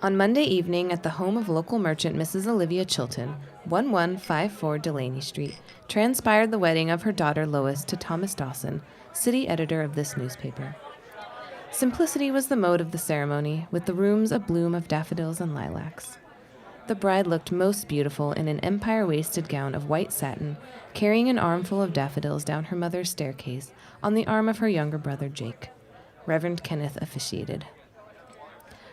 On Monday evening at the home of local merchant Mrs. Olivia Chilton, 1154 Delaney Street, transpired the wedding of her daughter Lois to Thomas Dawson, city editor of this newspaper. Simplicity was the mode of the ceremony, with the rooms a bloom of daffodils and lilacs. The bride looked most beautiful in an empire-waisted gown of white satin, carrying an armful of daffodils down her mother's staircase on the arm of her younger brother Jake. Reverend Kenneth officiated.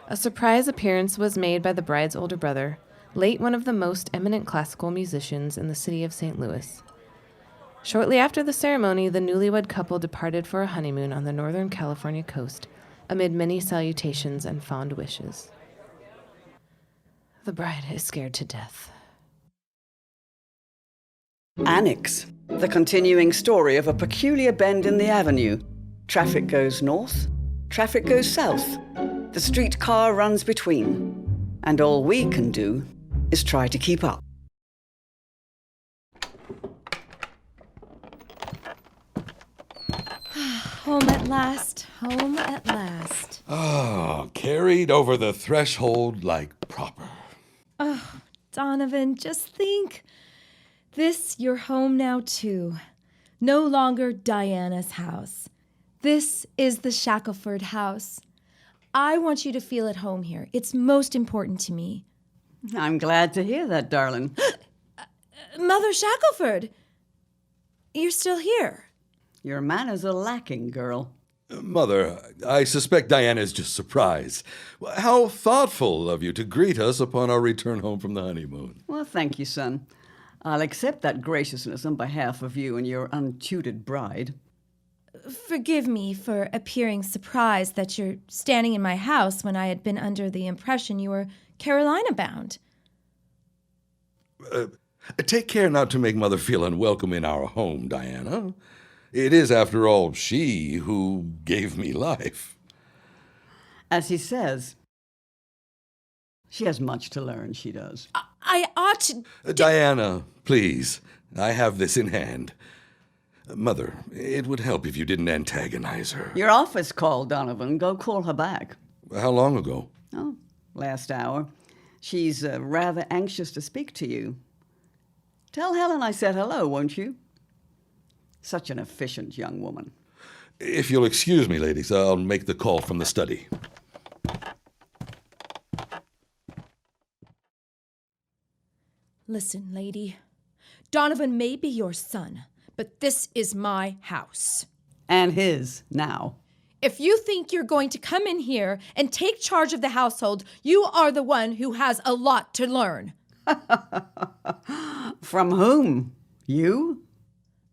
A surprise appearance was made by the bride's older brother, late one of the most eminent classical musicians in the city of St. Louis. Shortly after the ceremony, the newlywed couple departed for a honeymoon on the northern California coast, amid many salutations and fond wishes. The bride is scared to death. Annex, the continuing story of a peculiar bend in the avenue. Traffic goes north, traffic goes south. The streetcar runs between, and all we can do is try to keep up. Home at last, home at last. Oh, carried over the threshold like proper. Oh, Donovan, just think. This your home now, too. No longer Diana's house. This is the Shackelford house. I want you to feel at home here. It's most important to me. I'm glad to hear that, darling. Mother Shackelford, you're still here. Your manners are lacking, girl. Mother, I suspect Diana's just surprised. How thoughtful of you to greet us upon our return home from the honeymoon. Well, thank you, son. I'll accept that graciousness on behalf of you and your untutored bride. Forgive me for appearing surprised that you're standing in my house when I had been under the impression you were Carolina-bound. Take care not to make Mother feel unwelcome in our home, Diana. It is, after all, she who gave me life. As he says, she has much to learn, she does. I ought to... Diana, please, I have this in hand. Mother, it would help if you didn't antagonize her. Your office called, Donovan. Go call her back. How long ago? Oh, last hour. She's rather anxious to speak to you. Tell Helen I said hello, won't you? Such an efficient young woman. If you'll excuse me, ladies, I'll make the call from the study. Listen, lady. Donovan may be your son, but this is my house. And his, now. If you think you're going to come in here and take charge of the household, you are the one who has a lot to learn. From whom? You?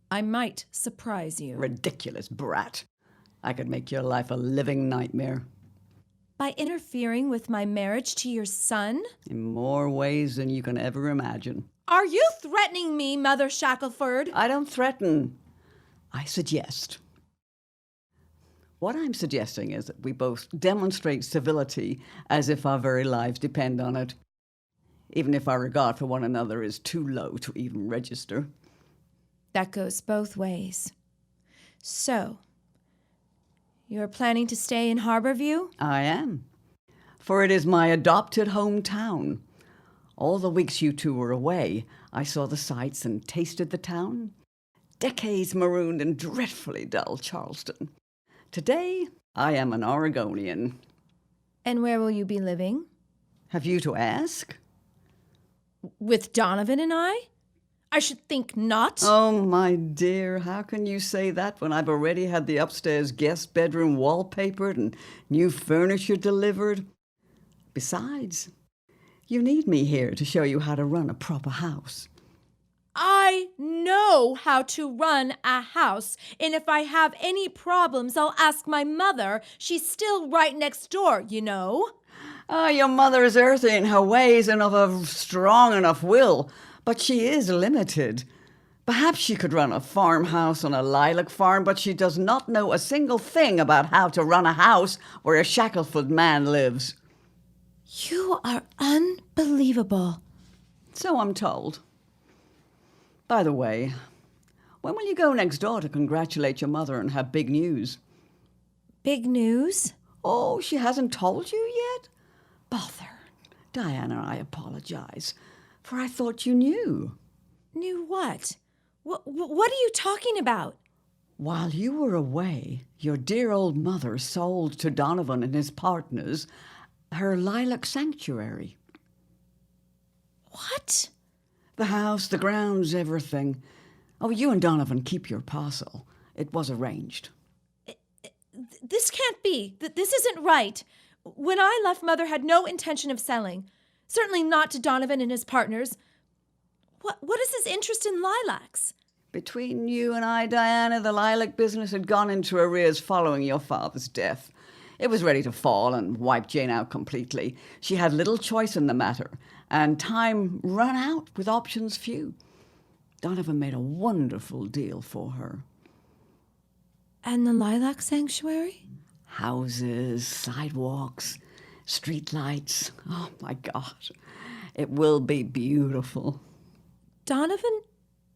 I might surprise you. Ridiculous brat. I could make your life a living nightmare. By interfering with my marriage to your son? In more ways than you can ever imagine. Are you threatening me, Mother Shackelford? I don't threaten. I suggest. What I'm suggesting is that we both demonstrate civility as if our very lives depend on it, even if our regard for one another is too low to even register. That goes both ways. So, you're planning to stay in Harborview? I am. For it is my adopted hometown. All the weeks you two were away, I saw the sights and tasted the town. Decades marooned in dreadfully dull Charleston. Today, I am an Oregonian. And where will you be living? Have you to ask? With Donovan and I? I should think not. Oh, my dear, how can you say that when I've already had the upstairs guest bedroom wallpapered and new furniture delivered? Besides, you need me here to show you how to run a proper house. I know how to run a house, and if I have any problems, I'll ask my mother. She's still right next door, you know. Your mother is earthy in her ways and of a strong enough will. But she is limited. Perhaps she could run a farmhouse on a lilac farm, but she does not know a single thing about how to run a house where a Shackelford man lives. You are unbelievable. So I'm told. By the way, when will you go next door to congratulate your mother and have big news? Big news? Oh, she hasn't told you yet? Bother. Diana, I apologize, for I thought you knew. Knew what? What are you talking about? While you were away, your dear old mother sold to Donovan and his partners her lilac sanctuary. What? The house, the grounds, everything. Oh, you and Donovan keep your parcel. It was arranged. This can't be. This isn't right. When I left, Mother had no intention of selling. Certainly not to Donovan and his partners. What is his interest in lilacs? Between you and I, Diana, the lilac business had gone into arrears following your father's death. It was ready to fall and wipe Jane out completely. She had little choice in the matter, and time ran out with options few. Donovan made a wonderful deal for her. And the lilac sanctuary? Houses, sidewalks, streetlights. Oh, my God. It will be beautiful. Donovan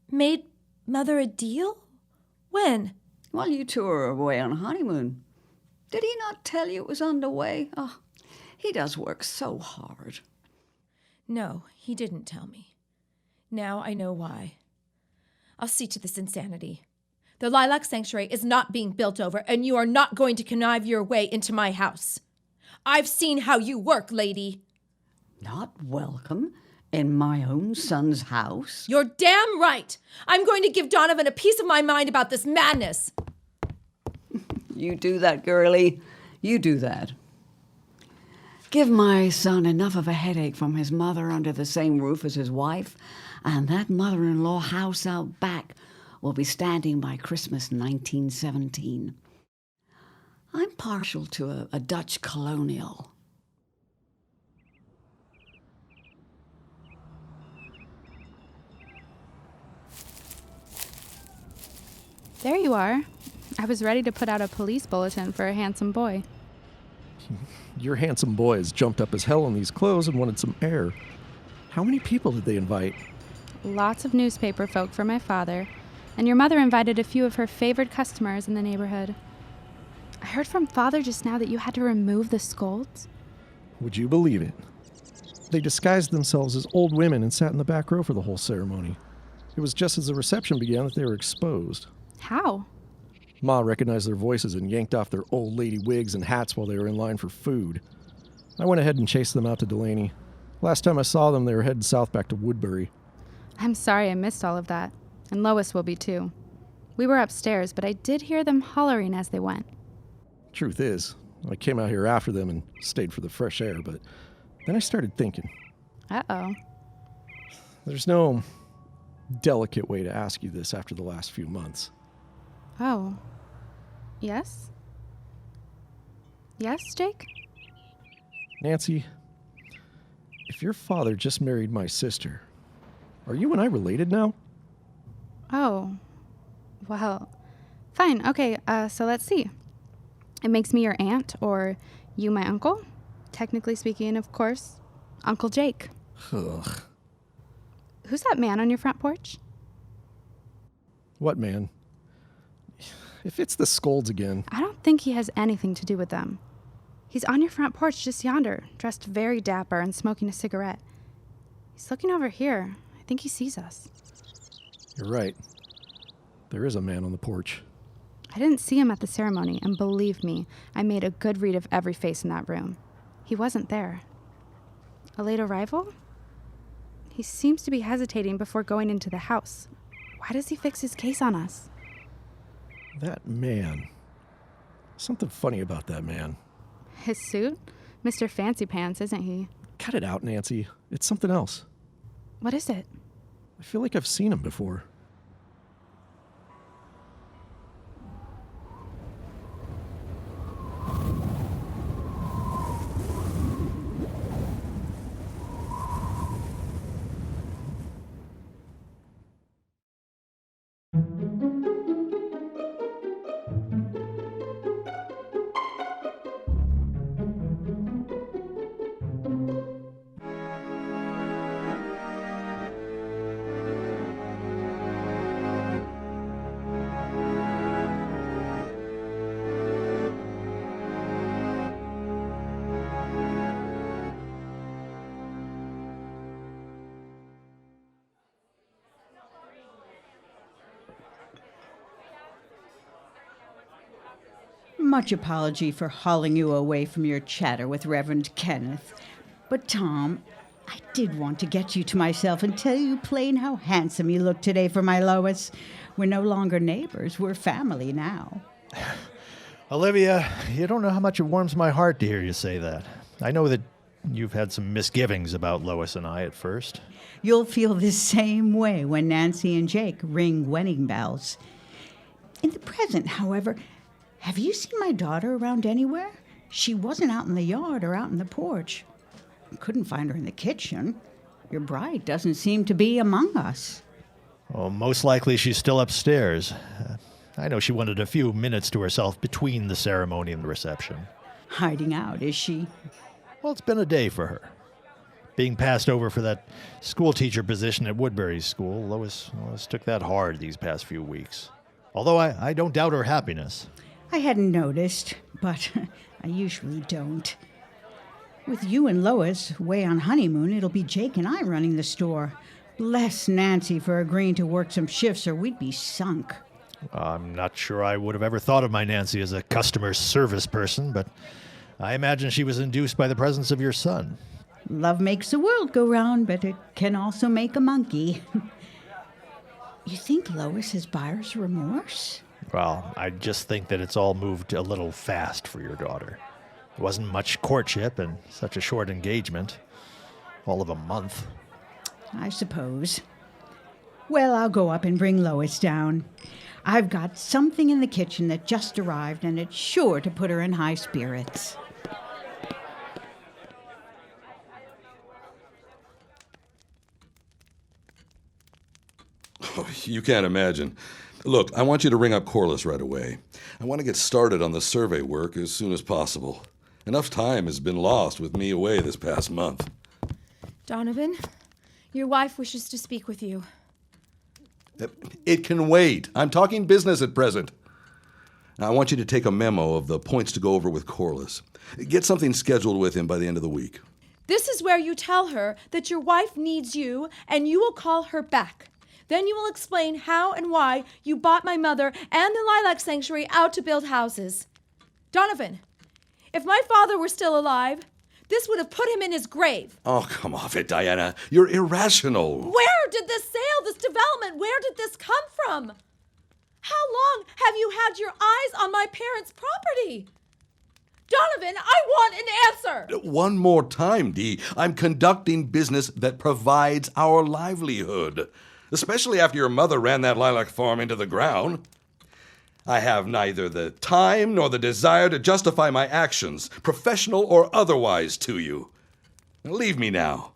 made Mother a deal? When? While you two were away on honeymoon. Did he not tell you it was underway? Oh, he does work so hard. No, he didn't tell me. Now I know why. I'll see to this insanity. The lilac sanctuary is not being built over, and you are not going to connive your way into my house. I've seen how you work, lady. Not welcome in my own son's house? You're damn right. I'm going to give Donovan a piece of my mind about this madness. You do that, girlie. You do that. Give my son enough of a headache from his mother under the same roof as his wife, and that mother-in-law house out back will be standing by Christmas 1917. I'm partial to a Dutch colonial. There you are. I was ready to put out a police bulletin for a handsome boy. Your handsome boy has jumped up as hell in these clothes and wanted some air. How many people did they invite? Lots of newspaper folk for my father, and your mother invited a few of her favored customers in the neighborhood. I heard from Father just now that you had to remove the scolds. Would you believe it? They disguised themselves as old women and sat in the back row for the whole ceremony. It was just as the reception began that they were exposed. How? Ma recognized their voices and yanked off their old lady wigs and hats while they were in line for food. I went ahead and chased them out to Delaney. Last time I saw them, they were headed south back to Woodbury. I'm sorry I missed all of that, and Lois will be too. We were upstairs, but I did hear them hollering as they went. Truth is, I came out here after them and stayed for the fresh air, but then I started thinking. Uh-oh. There's no delicate way to ask you this after the last few months. Oh. Yes? Yes, Jake? Nancy, if your father just married my sister, are you and I related now? Oh. Well, fine. Okay, so let's see. It makes me your aunt, or you my uncle. Technically speaking, of course, Uncle Jake. Ugh. Who's that man on your front porch? What man? If it's the scolds again. I don't think he has anything to do with them. He's on your front porch just yonder, dressed very dapper and smoking a cigarette. He's looking over here. I think he sees us. You're right. There is a man on the porch. I didn't see him at the ceremony, and believe me, I made a good read of every face in that room. He wasn't there. A late arrival? He seems to be hesitating before going into the house. Why does he fix his case on us? That man. Something funny about that man. His suit? Mr. Fancy Pants, isn't he? Cut it out, Nancy. It's something else. What is it? I feel like I've seen him before. Much apology for hauling you away from your chatter with Reverend Kenneth. But, Tom, I did want to get you to myself and tell you plain how handsome you look today for my Lois. We're no longer neighbors. We're family now. Olivia, you don't know how much it warms my heart to hear you say that. I know that you've had some misgivings about Lois and I at first. You'll feel the same way when Nancy and Jake ring wedding bells. In the present, however, have you seen my daughter around anywhere? She wasn't out in the yard or out in the porch. Couldn't find her in the kitchen. Your bride doesn't seem to be among us. Well, most likely she's still upstairs. I know she wanted a few minutes to herself between the ceremony and the reception. Hiding out, is she? Well, it's been a day for her. Being passed over for that school teacher position at Woodbury School, Lois took that hard these past few weeks. Although I don't doubt her happiness. I hadn't noticed, but I usually don't. With you and Lois away on honeymoon, it'll be Jake and I running the store. Bless Nancy for agreeing to work some shifts or we'd be sunk. I'm not sure I would have ever thought of my Nancy as a customer service person, but I imagine she was induced by the presence of your son. Love makes the world go round, but it can also make a monkey. You think Lois has buyer's remorse? Well, I just think that it's all moved a little fast for your daughter. There wasn't much courtship and such a short engagement. All of a month. I suppose. Well, I'll go up and bring Lois down. I've got something in the kitchen that just arrived, and it's sure to put her in high spirits. Oh, you can't imagine. Look, I want you to ring up Corliss right away. I want to get started on the survey work as soon as possible. Enough time has been lost with me away this past month. Donovan, your wife wishes to speak with you. It can wait. I'm talking business at present. Now, I want you to take a memo of the points to go over with Corliss. Get something scheduled with him by the end of the week. This is where you tell her that your wife needs you and you will call her back. Then you will explain how and why you bought my mother and the Lilac Sanctuary out to build houses. Donovan, if my father were still alive, this would have put him in his grave. Oh, come off it, Diana. You're irrational. Where did this sale, this development, where did this come from? How long have you had your eyes on my parents' property? Donovan, I want an answer! One more time, Dee. I'm conducting business that provides our livelihood, especially after your mother ran that lilac farm into the ground. I have neither the time nor the desire to justify my actions, professional or otherwise, to you. Leave me now.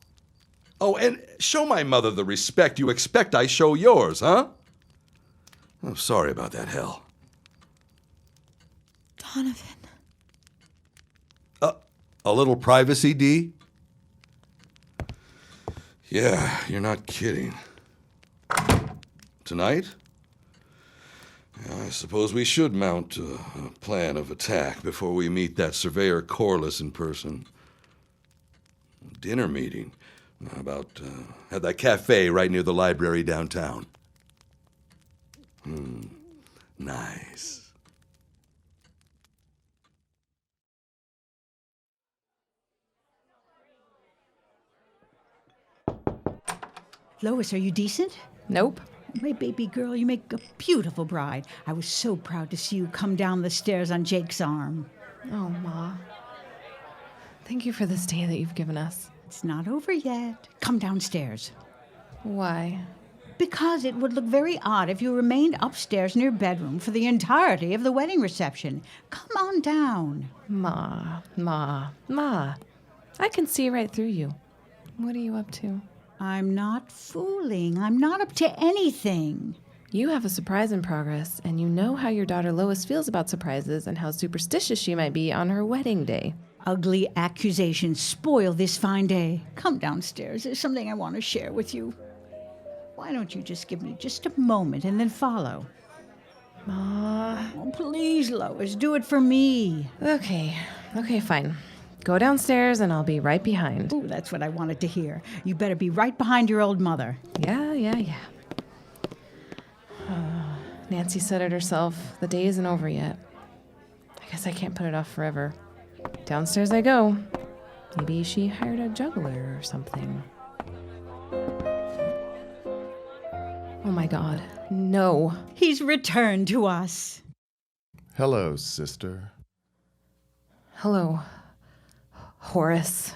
Oh, and show my mother the respect you expect I show yours, huh? Oh, sorry about that, Hell. Donovan. A little privacy, Dee? Yeah, you're not kidding. Tonight? I suppose we should mount a plan of attack before we meet that surveyor Corliss in person. Dinner meeting at that cafe right near the library downtown. Nice. Lois, are you decent? Nope. My baby girl, you make a beautiful bride. I was so proud to see you come down the stairs on Jake's arm. Oh, Ma. Thank you for this day that you've given us. It's not over yet. Come downstairs. Why? Because it would look very odd if you remained upstairs in your bedroom for the entirety of the wedding reception. Come on down. Ma. I can see right through you. What are you up to? I'm not fooling. I'm not up to anything. You have a surprise in progress, and you know how your daughter Lois feels about surprises and how superstitious she might be on her wedding day. Ugly accusations spoil this fine day. Come downstairs. There's something I want to share with you. Why don't you just give me just a moment and then follow? Ma. Oh, please, Lois, do it for me. Okay, fine. Go downstairs and I'll be right behind. Ooh, that's what I wanted to hear. You better be right behind your old mother. Yeah. Nancy said it herself. The day isn't over yet. I Guess I can't put it off forever. Downstairs I go. Maybe she hired a juggler or something. Oh my God, no. He's returned to us. Hello, sister. Hello, Horace.